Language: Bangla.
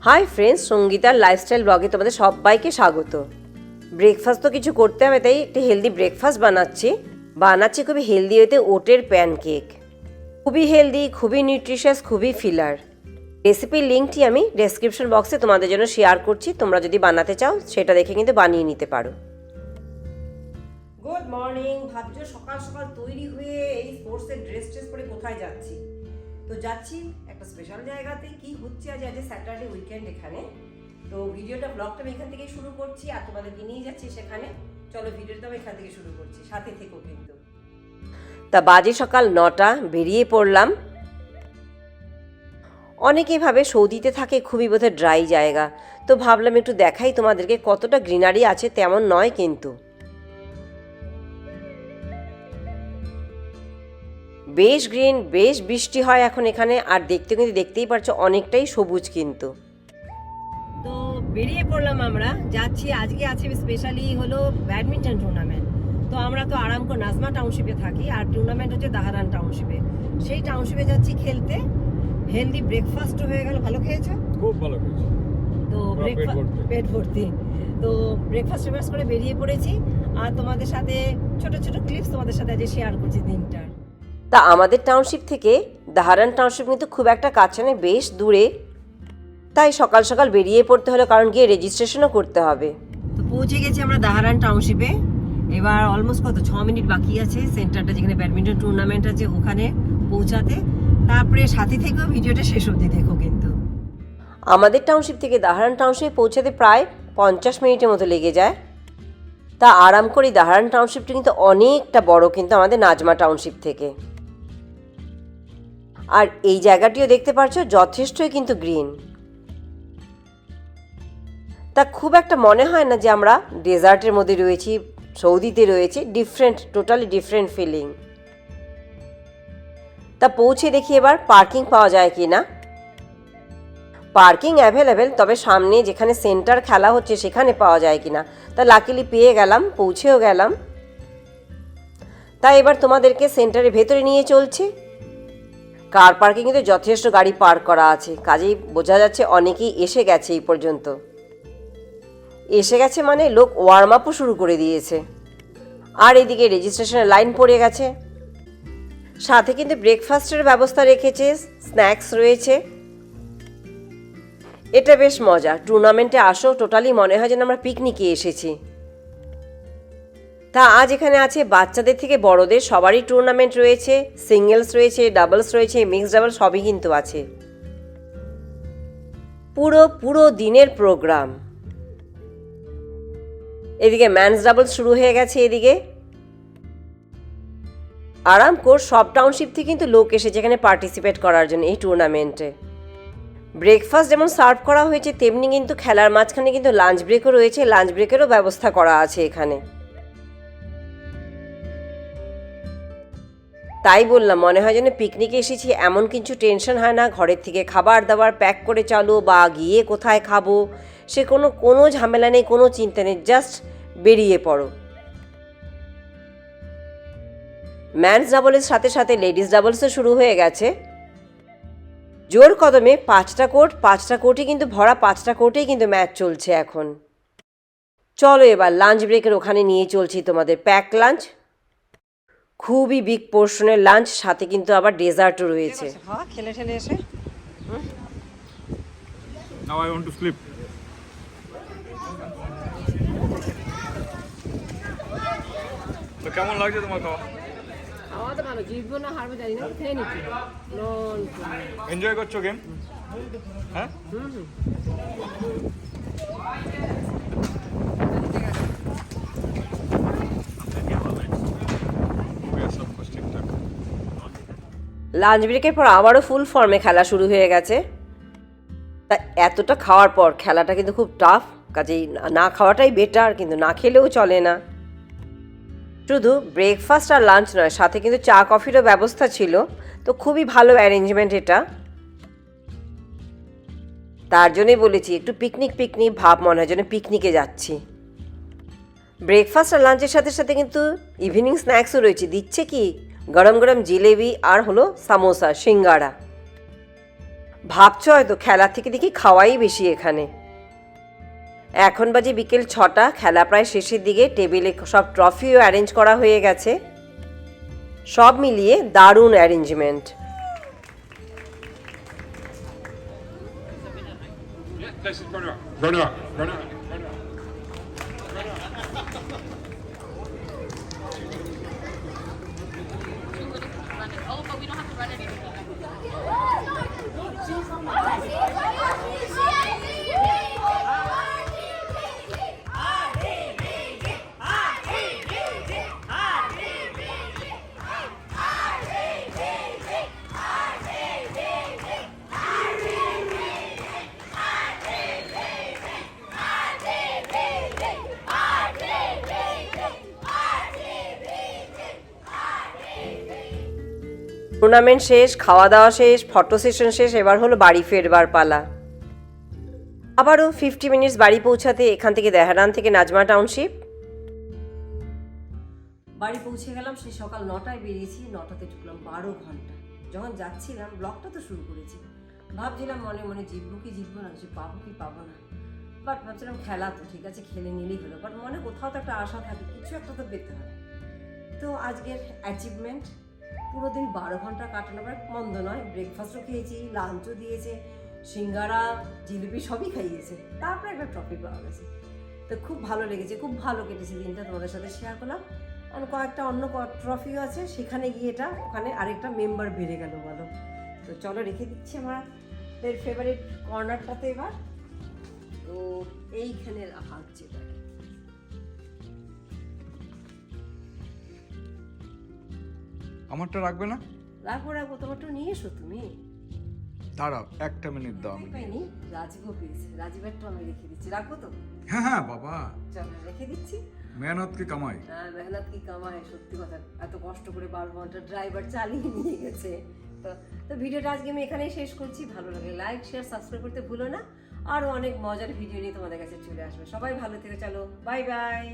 হাই ফ্রেন্ডস, সঙ্গীতার লাইফস্টাইল ব্লগে তোমাদের সবাইকে স্বাগত। ব্রেকফাস্ট তো কিছু করতে হবে, তাই একটি হেলদি ব্রেকফাস্ট বানাচ্ছি খুবই হেলদি ওয়েতে ওটের প্যানকেক। খুবই হেলদি, খুবই নিউট্রিশিয়াস, খুবই ফিলার। রেসিপির লিঙ্কটি আমি ডেসক্রিপশন বক্সে তোমাদের জন্য শেয়ার করছি, তোমরা যদি বানাতে চাও সেটা দেখে কিন্তু বানিয়ে নিতে পারো। Good morning. ভাবছো সকাল সকাল তৈরি হয়ে এই স্পোর্টসের ড্রেস পরে কোথায় যাচ্ছি? তো যাচ্ছি একটা স্পেশাল জায়গাতে। কি হচ্ছে আজ স্যাটারডে উইকেন্ড এখানে। তো ব্লগটা আমি এখান থেকে শুরু করছি আর তোমাদেরকে নিয়ে যাচ্ছি সেখানে। চলো ভিডিওটা আমি এখান থেকে শুরু করছি, সাথে থেকো কিন্তু। তা বাজে সকাল 9টা, বেরিয়ে পড়লাম। অনেকেই ভাবে সৌদিতে থাকে খুবই বোধহয় ড্রাই জায়গা, তো ভাবলাম একটু দেখাই তোমাদেরকে কতটা গ্রিনারি আছে। তেমন নয় কিন্তু, বেশ গ্রিন, বেশ বৃষ্টি হয় এখন এখানে। আর দেখতেই পারছো অনেকটাই সবুজ কিন্তু। তো বেরিয়ে পড়লাম আমরা, যাচ্ছি। আজকে আছে স্পেশালি হলো ব্যাডমিন্টন টুর্নামেন্ট। তো আমরা তো আরামকো নাজমা টাউনশিপে থাকি, আর টুর্নামেন্ট হচ্ছে দাহারান টাউনশিপে। সেই টাউনশিপে যাচ্ছি খেলতে। হেলদি ব্রেকফাস্টও হয়ে গেল। ভালো খেয়েছো? খুব ভালো খেয়েছি। তো পেট ভর্তি। তো ব্রেকফাস্ট করে বেরিয়ে পড়েছি, আর তোমাদের সাথে ছোট ছোট ক্লিপস তোমাদের সাথে আজ শেয়ার করছি দিনটার। তা আমাদের টাউনশিপ থেকে দাহারান টাউনশিপ কিন্তু খুব একটা কাছে নয়, বেশ দূরে। তাই সকাল সকাল বেরিয়ে পড়তে হলো, কারণ গিয়ে রেজিস্ট্রেশনও করতে হবে। তো পৌঁছে গেছি আমরা দাহারান টাউনশিপে। এবার অলমোস্ট 6 মিনিট বাকি আছে সেন্টারটা যেখানে ব্যাডমিন্টন টুর্নামেন্ট আছে ওখানে পৌঁছাতে। তারপরে সাথে থেকেও ভিডিওটা শেষ অবধি দেখো কিন্তু। আমাদের টাউনশিপ থেকে দাহারান টাউনশিপে পৌঁছাতে প্রায় 50 মিনিটের মতো লেগে যায়। তা আরাম করে দাহারান টাউনশিপটা কিন্তু অনেকটা বড় কিন্তু আমাদের নাজমা টাউনশিপ থেকে। আর এই জায়গাটিও দেখতে পাচ্ছ যথেষ্টই কিন্তু গ্রিন। তা খুব একটা মনে হয় না যে আমরা ডেজার্টের মধ্যে রয়েছি, সৌদিতে রয়েছি। Totally different feeling. তা পৌঁছে দেখি এবার পার্কিং পাওয়া যায় কি না। পার্কিং অ্যাভেলেবেল, তবে সামনে যেখানে সেন্টার খেলা হচ্ছে সেখানে পাওয়া যায় কি না। তা লাকিলি পেয়ে গেলাম, পৌঁছেও গেলাম। তাই এবার তোমাদেরকে সেন্টারের ভেতরে নিয়ে চলছি। কার পার্কিং কিন্তু যথেষ্ট গাড়ি পার্ক করা আছে, কাজেই বোঝা যাচ্ছে অনেকেই এসে গেছে। এই পর্যন্ত এসে গেছে মানে লোক ওয়ার্ম আপও শুরু করে দিয়েছে। আর এদিকে রেজিস্ট্রেশনের লাইন পড়ে গেছে। সাথে কিন্তু ব্রেকফাস্টের ব্যবস্থা রেখেছে, স্ন্যাক্স রয়েছে। এটা বেশ মজা। টুর্নামেন্টে আসো, টোটালি মনে হয় যেন আমরা পিকনিকে এসেছি। তা আজ এখানে আছে বাচ্চাদের থেকে বড়দের সবারই টুর্নামেন্ট রয়েছে। সিঙ্গেলস রয়েছে, ডাবলস রয়েছে, মিক্সড ডাবল সবই কিন্তু আছে। পুরো দিনের প্রোগ্রাম। এদিকে ম্যানস ডাবল শুরু হয়ে গেছে। এদিকে আরামকোর সব টাউনশিপ থেকে কিন্তু লোক এসেছে এখানে পার্টিসিপেট করার জন্য এই টুর্নামেন্টে। ব্রেকফাস্ট যেমন সার্ভ করা হয়েছে, তেমনি কিন্তু খেলার মাঝখানে কিন্তু লাঞ্চ ব্রেকও রয়েছে। লাঞ্চ ব্রেকেরও ব্যবস্থা করা আছে এখানে। তাই বললাম, মনে হয় যেন পিকনিকে এসেছি, এমন কিছু টেনশন হয় না। ঘরের থেকে খাবার দাবার প্যাক করে চালো বা গিয়ে কোথায় খাবো, সে কোনো ঝামেলা নেই, কোনো চিন্তা নেই। জাস্ট বেরিয়ে পড়ো। ম্যানস ডাবলের সাথে সাথে লেডিস ডাবলসও শুরু হয়ে গেছে। জোর কদমে 5টা কোর্টই কিন্তু ভরা। 5টা কোর্টেই কিন্তু ম্যাচ চলছে এখন। চলো এবার লাঞ্চ ব্রেকের ওখানে নিয়ে চলছি তোমাদের। প্যাক লাঞ্চ, খুবই বিগ পোর্শনের লাঞ্চ, সাথে কিন্তু আবার ডেজার্টও রয়েছে। খেলে এসে Now I want to sleep. তো কেমন লাগছে তোমার খাওয়া? খাওয়া তো ভালো, জিতবো না হারবো জানি না, খেয়ে নিচ্ছি। এনজয় করছো গেম? হ্যাঁ। লাঞ্চ ব্রেকের পর আবারও ফুল ফর্মে খেলা শুরু হয়ে গেছে। তা এতটা খাওয়ার পর খেলাটা কিন্তু খুব টাফ, কাজেই না খাওয়াটাই বেটার, কিন্তু না খেলেও চলে না। শুধু ব্রেকফাস্ট আর লাঞ্চ নয়, সাথে কিন্তু চা কফিরও ব্যবস্থা ছিল। তো খুবই ভালো অ্যারেঞ্জমেন্ট এটা। তার জন্যই বলেছি একটু পিকনিক ভাব, মনে হয় যেন পিকনিকে যাচ্ছি। ব্রেকফাস্ট আর লাঞ্চের সাথে সাথে কিন্তু ইভিনিং স্ন্যাক্সও রয়েছে। দিচ্ছে কি গরম গরম জিলেবি আর হলো সামোসা, সিঙ্গাড়া। ভাবছো হয়তো খেলা থেকে দেখি খাওয়াই বেশি এখানে। এখন বাজে বিকেল 6টা, খেলা প্রায় শেষের দিকে, টেবিলে সব ট্রফিও অ্যারেঞ্জ করা হয়ে গেছে। সব মিলিয়ে দারুণ অ্যারেঞ্জমেন্ট। টুর্নামেন্ট শেষ, খাওয়া দাওয়া শেষ, ফটো সেশন শেষ, এবার হলো বাড়ি ফেরবার পালা। আবারও 50 মিনিটস বাড়ি পৌঁছাতে এখান থেকে দেহরান থেকে নাজমা টাউনশিপ। বাড়ি পৌঁছে গেলাম, সেই সকাল 9টায় বেরিয়েছি, 9টাতে ঢুকলাম, 12 ঘন্টা। যখন যাচ্ছিলাম ব্লগটা তো শুরু করেছি, ভাবছিলাম মনে মনে জিতবো কি জিতবো না, কিছু পাবো কি পাবো না, বাট ভাবছিলাম খেলা তো ঠিক আছে, খেলে নিলেই হলো, বাট মনে কোথাও তো একটা আশা থাকে, কিছু একটা তো পেতে হবে। তো আজকের অ্যাচিভমেন্ট, পুরো দিন 12 ঘন্টা কাটানো, মন্দ নয়। ব্রেকফাস্টও খেয়েছি, লাঞ্চও দিয়েছে, সিঙ্গারা জিলিপি সবই খাইয়েছে, তারপরে একটা ট্রফি পাওয়া গেছে। তো খুব ভালো লেগেছে, খুব ভালো কেটেছে দিনটা, তোমাদের সাথে শেয়ার করলাম। আর কয়েকটা অন্য ট্রফিও আছে, সেখানে গিয়ে এটা ওখানে আরেকটা মেম্বার বেড়ে গেল বলো। তো চলো রেখে দিচ্ছি আমাদের ফেভারিট কর্নারটাতে এবার। তো এইখানে রাখা হচ্ছে এটাকে। আমারটা রাখবে না? রাখবো রাখবো, তোমারটা নিয়ে এসো তুমি। দাঁড়াও, একটা মিনিট দাও। আমি পাইনি, রাজীবও পেয়েছে, রাজীবেরটা আমি রেখে দিচ্ছি। রাখবো তো? হ্যাঁ হ্যাঁ বাবা, চলো রেখে দিচ্ছি। মেহনত কি কামাই। হ্যাঁ, মেহনত কি কামাই, সত্যি কথা। এত কষ্ট করে 12 ঘন্টা ড্রাইভার চালিয়ে নিয়ে গেছে। তো ভিডিওটা আজকে আমি এখানেই শেষ করছি। ভালো লাগে লাইক শেয়ার সাবস্ক্রাইব করতে ভুলো না। আরও অনেক মজার ভিডিও নিয়ে তোমাদের কাছে চলে আসবে। সবাই ভালো থেকে, চলো বাই বাই।